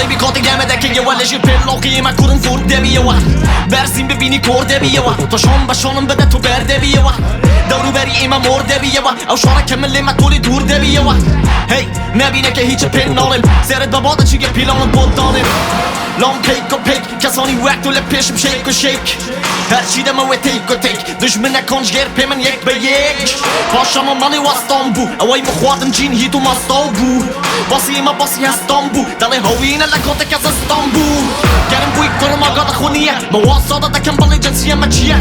بالای بی کاتی گمه دکه یه ولشی پلاقی ما کورن فورده بیه وقت برزیم ببینی کرده بیه وقت تا شام بشانم بده تو برده بیه وقت دورو بری ایما مرده بیه وقت او شارک کملی ما تولی دورده بیه وقت هی نبینه که هیچ پن نالم سرت بباده چیگه پیلان بود دانم لام پیک و پیک کسانی وقت و لپشم شیک و شیک هر چی دم و تیک و تیک دشمن نکنج گر پی من یک به یک پاشم و مالی وستان بو اوای مخوادم جین هیتو مستاو بو باسی ما باسی هستان بو دلی هوینه لکوته کز استان بو گرم بوی کنم آگاد خونیه مواساده دکم بالی جنسیه ما چیه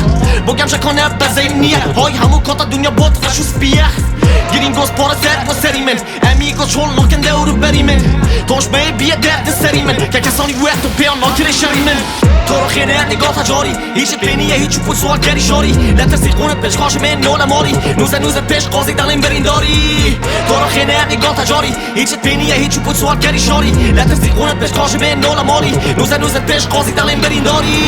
بگم شکنه بزیمنیه های همو کاتا دنیا بود خشوس بیه گرینگوز پاره سر و سری من امیگو چول نکن دورو بری من توش به بیه درد سری من که کسانی وقت و پیان ناکره شری من تو رو خینه نگاه تجاری هیچ پینیه هیچ پول سوال کری شاری لطسی قونت پیش خاش من نوله ماری نوزه پیش قاضی دلیم برین داری تو رو خینه نگاه تجاری هیچ پینیه هیچ پول سوال کری شاری لطسی قونت پیش خاش من نوله ماری نوزه پیش قاضی دلیم برین داری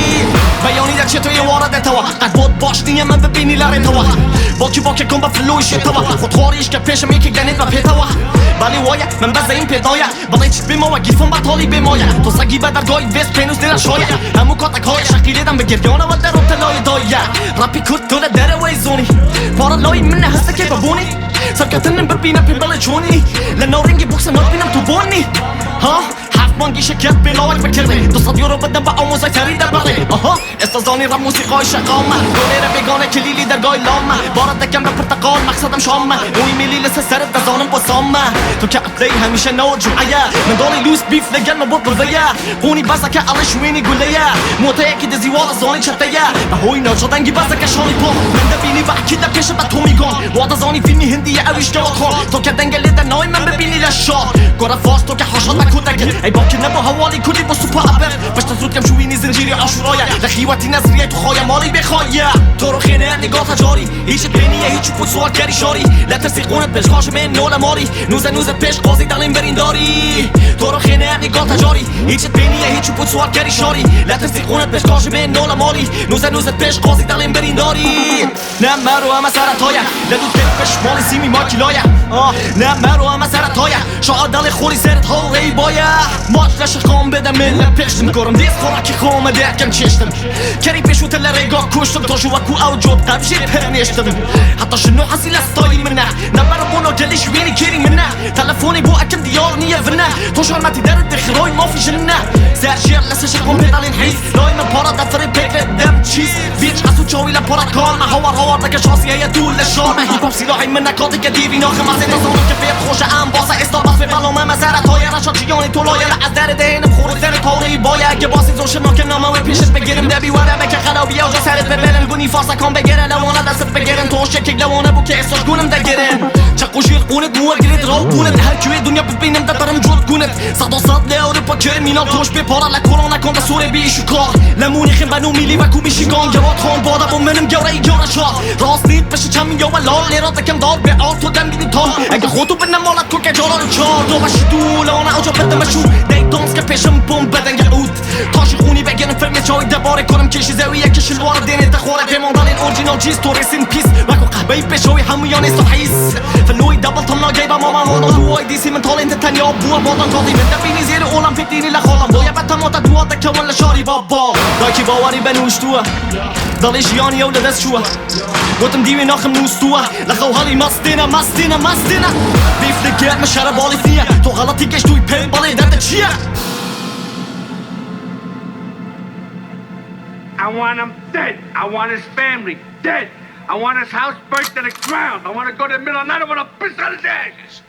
بیانی در چطوری وارد توا قد بود باش نیه من ببینی لره توا باکی کن با فلویش توا خود خواریش که پیشم یکی گنید و پیتوا بلی وایا من بزه این پیدایا بلی چیز بیماوا گیفم با تالی بیمایا تو سگی به درگاه وستپنوس دیره شایا همو کاتک های شقیلیدم به گریانه و در ابتلای دایا رپی کود توله دره وی زونی پارا لای من هسته که ببونی سرکتنم ببینم پی بله چونی لنورنگی بوکس نبینم تو بونی ها مانگی شکت بلاک بکرده 200 یورو بدم با آموزه خریده بله آها استازانی را موسیقای شقامه دولیر بگانه کلیلی در گای لامه بارد دکم به پرتقال مقصدم شامه اوی میلی لسه سرت دزانم بسامه تو که اقلی همیشه نو جمعیه من دالی لوس بیف لگن مبود بزیه قونی بزه که علی شوینی گلیه موته یکی دزیوال زانی چطیه به هوی ناچدنگی بزه که شانی پا من دبینی و اکی دکش به تو میگان واد زانی فیلمی هندیه اویش گلات کن تو که دنگلی در نای من ببینی لشا گره فاش تو که حاشا نکودگه که نبا حوالی کلی با سوپا ابر بشت زود کم شوینی زنجیری عاشورایه لخیواتی نظریه تو خواهی مالی بخواهی تو رو خینه نگاه تجاری هیچ پینیه هیچ پول سوال کری شاری لطسی قونت پیش خاش من نوله ماری نوزه پیش قاضی دلیم برین داری تو رو خینه نگاه تجاری هیچ پینیه هیچ پول سوال کری شاری لطسی قونت پیش خاش من نوله ماری نوزه پیش قاضی دلیم برین داری نه مرو همه سرطایه لدو تپش مالی سیمی ماکیلایه نه مرو همه سرطایه شاید دل خوری سرت ها ای باید ماش لشقام بدم من پیشتم گرم دیست خوراکی خوامده کم چشتم کری پیشو تل رگاه کشتم تا شوکو او جود قبشی پرنشتم حتی شنو حسیل استایی منه نبرا بونو گلیش وینی کری منه تلفونی بو اکم دیار نیه ونه تو شرمتی درد بخیرای ما فی جنه سرشیر لسه شقام بدالین حیث لای من پارا دفری بکر دم چیز ویچ اسو چاوی لپارا کارمه هوار دکه شاسیه یه دول لشارمه هیپ هاپ سلاحی من نکاتی که دیوی ناخه مزه تازانم که فیت خوش ام باسه استار به بلامه مزرت های رشاد چیانی تو لایه از در دهنم خورد سر تاری باید که باسی زوش ناکن نامه و پیشت بگیرم دبی ودمه که خرابی آجا سرت ببرم گونی فاسا کن بگیرن لوانه دستت بگیرن تو شکل لوانه بو که احساس گونم دگیرم چقو شیر قونت موار گرید راو قونت هر کوی دنیا ببینم دارم جود گونت صدا صد لیاره پا کرمینال توش به پارا لکولا نکن دستور بیشو کار لمونی خیم بنو میلی و کومی شیگان گرات خان بادا با منم گوره ای گوره شاد راست نیت بشه چمین یا ولال لیرات دکم دار به آر تو دم بیدیم تا اگه خودتو به نمالت کن که جالا رو چار دو باشی دولانه آجا بدم شو دیتانس که پیشم بوم بدن گلود تاشی خونی بگیرم فرمی چای دباره کنم کشی زویه که شلوار دینه تخوره پیماندن این اورجینال چیز تو ریسین پیس وکو قهبهی بشوی همویان است و حیث فلوی دبل تم ناگی با ماما هانا دوای دیسی من طال انت تنیا بوا بادن قاضی من دبینی زیر اولم فکرینی لخالم باید بتماتا دوا دکوان لشاری بابا داکی باوری بنوش توه دالش یانی یو لدست شوه گوتم دیوی ناخم نوز توه لخو حالی مستینه بیف نگرد مشاره بالی فیه تو غلطی گشت توی پین بالی درد چیه I want him dead. I want his family dead. I want his house burnt to the ground. I want to go to the middle of the night. I want to piss on his ashes.